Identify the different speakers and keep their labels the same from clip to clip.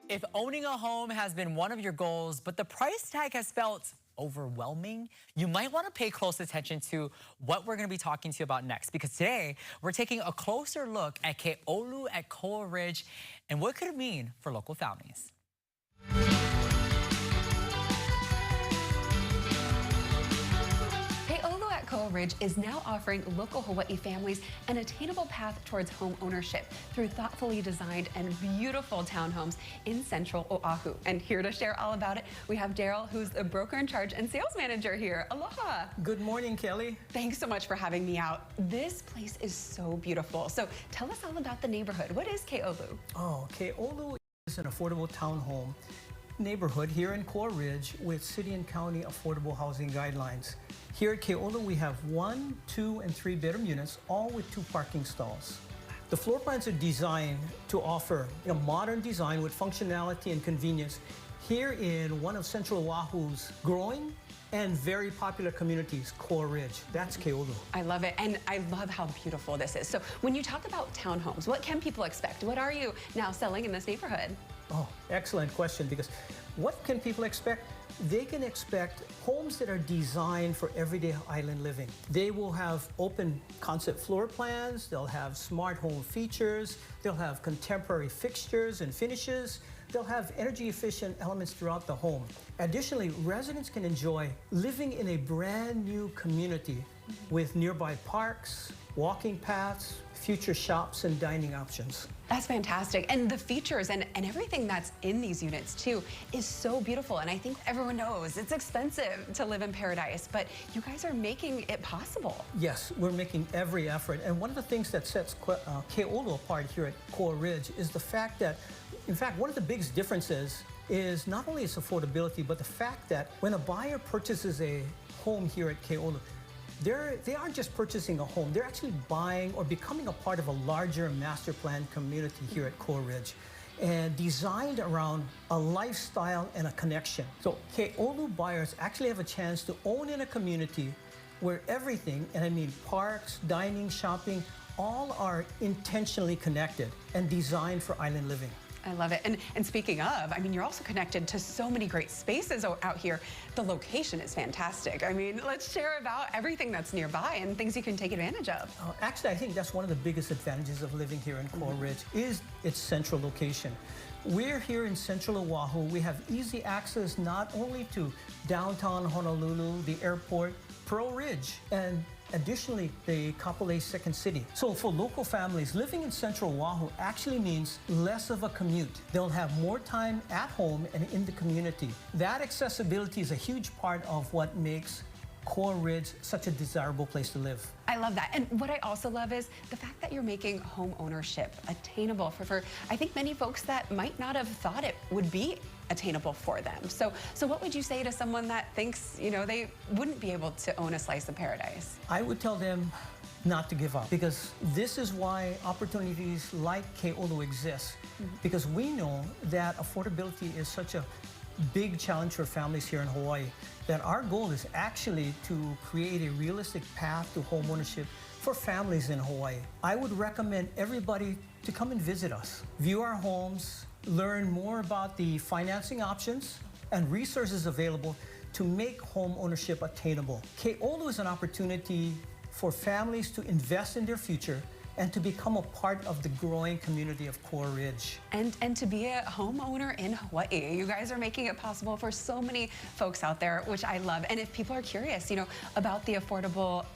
Speaker 1: If owning a home has been one of your goals, but the price tag has felt overwhelming, you might want to pay close attention to what we're going to be talking to you about next, because today we're taking a closer look at Keʻolu at Koa Ridge and what could it mean for local families.
Speaker 2: Keʻolu at Koa Ridge is now offering local Hawaiʻi families an attainable path towards home ownership through thoughtfully designed and beautiful townhomes in Central Oʻahu. And here to share all about it, we have Darrell, who's the broker in charge and sales manager here. Aloha.
Speaker 3: Good morning, Kelly.
Speaker 2: Thanks so much for having me out. This place is so beautiful. So tell us all about the neighborhood. What is Keʻolu?
Speaker 3: Oh, Keʻolu is an affordable townhome neighborhood here in Koa Ridge with city and county affordable housing guidelines. Here at Keʻolu, we have 1, 2, and 3 bedroom units, all with 2 parking stalls. The floor plans are designed to offer a modern design with functionality and convenience here in one of Central Oʻahu's growing and very popular communities, Koa Ridge. That's Keʻolu.
Speaker 2: I love it, and I love how beautiful this is. So when you talk about townhomes, what can people expect? What are you now selling in this neighborhood?
Speaker 3: Oh, excellent question, because what can people expect? They can expect homes that are designed for everyday island living. They will have open concept floor plans, they'll have smart home features, they'll have contemporary fixtures and finishes, they'll have energy efficient elements throughout the home. Additionally, residents can enjoy living in a brand new community with nearby parks, walking paths, future shops, and dining options.
Speaker 2: That's fantastic. And the features and everything that's in these units too is so beautiful. And I think everyone knows it's expensive to live in paradise, but you guys are making it possible.
Speaker 3: Yes, we're making every effort. And one of the things that sets Keʻolu apart here at Koa Ridge is the fact that, in fact, one of the biggest differences is not only its affordability, but the fact that when a buyer purchases a home here at Keʻolu, they aren't just purchasing a home, they're actually buying or becoming a part of a larger master plan community here at Koa Ridge and designed around a lifestyle and a connection. So Keʻolu buyers actually have a chance to own in a community where everything, and I mean parks, dining, shopping, all are intentionally connected and designed for island living.
Speaker 2: I love it. And speaking of, I mean, you're also connected to so many great spaces out here. The location is fantastic. I mean, let's share about everything that's nearby and things you can take advantage of.
Speaker 3: Actually, I think that's one of the biggest advantages of living here in Koa Ridge is its central location. We're here in Central Oʻahu. We have easy access not only to downtown Honolulu, the airport, Pearl Ridge, and additionally, the Kapolei Second City. So for local families, living in Central Oʻahu actually means less of a commute. They'll have more time at home and in the community. That accessibility is a huge part of what makes Koa Ridge such a desirable place to live.
Speaker 2: I love that. And what I also love is the fact that you're making home ownership attainable for I think many folks that might not have thought it would be attainable for them. So what would you say to someone that thinks, you know, they wouldn't be able to own a slice of paradise?
Speaker 3: I would tell them not to give up, because this is why opportunities like Keʻolu exist, because we know that affordability is such a big challenge for families here in Hawaii, that our goal is actually to create a realistic path to home ownership for families in Hawaii. I would recommend everybody to come and visit us, view our homes, learn more about the financing options and resources available to make home ownership attainable. Keʻolu is an opportunity for families to invest in their future and to become a part of the growing community of Koa Ridge.
Speaker 2: And to be a homeowner in Hawaii. You guys are making it possible for so many folks out there, which I love. And if people are curious, you know, about the affordable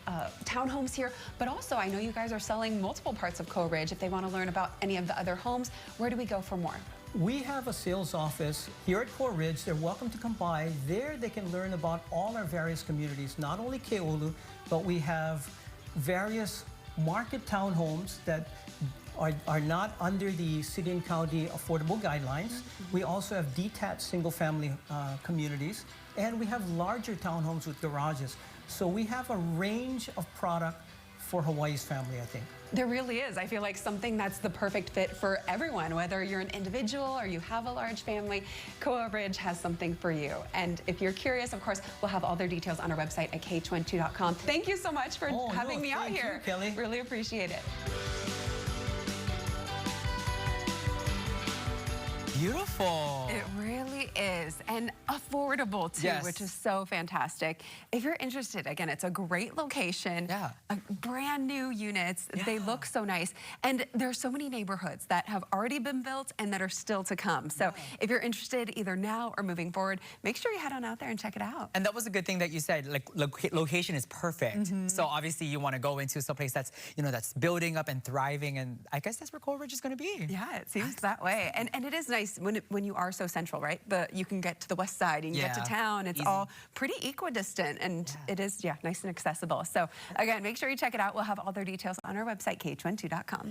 Speaker 2: townhomes here, but also I know you guys are selling multiple parts of Koa Ridge. If they want to learn about any of the other homes, where do we go for more?
Speaker 3: We have a sales office here at Koa Ridge. They're welcome to come by. There they can learn about all our various communities, not only Keʻolu, but we have various market townhomes that are not under the city and county affordable guidelines. We also have detached single-family communities, and we have larger townhomes with garages. So we have a range of product for Hawaii's family, I think.
Speaker 2: There really is. I feel like something that's the perfect fit for everyone, whether you're an individual or you have a large family. Koa Ridge has something for you. And if you're curious, of course, we'll have all their details on our website at k22.com. Thank you so much for having me out here.
Speaker 3: Thank you, Kelly.
Speaker 2: Really appreciate it.
Speaker 1: beautiful.
Speaker 2: It really is, and affordable too,
Speaker 1: Yes.
Speaker 2: which is so fantastic. If you're interested, again, it's a great location.
Speaker 1: Yeah.
Speaker 2: Brand new units. They
Speaker 1: Yeah.
Speaker 2: look so nice, and there's so many neighborhoods that have already been built and that are still to come. So if you're interested either now or moving forward, make sure you head on out there and check it out.
Speaker 1: And that was a good thing that you said, like location is perfect. So obviously you want to go into someplace that's, you know, that's building up and thriving, and I guess that's where Koa Ridge is going to be.
Speaker 2: Yeah, it seems that way. And it is nice when you are so central, right? You can get to the west side, you can get to town. It's
Speaker 1: Easy.
Speaker 2: all pretty equidistant, and it is, nice and accessible. So again, make sure you check it out. We'll have all their details on our website, kh12.com.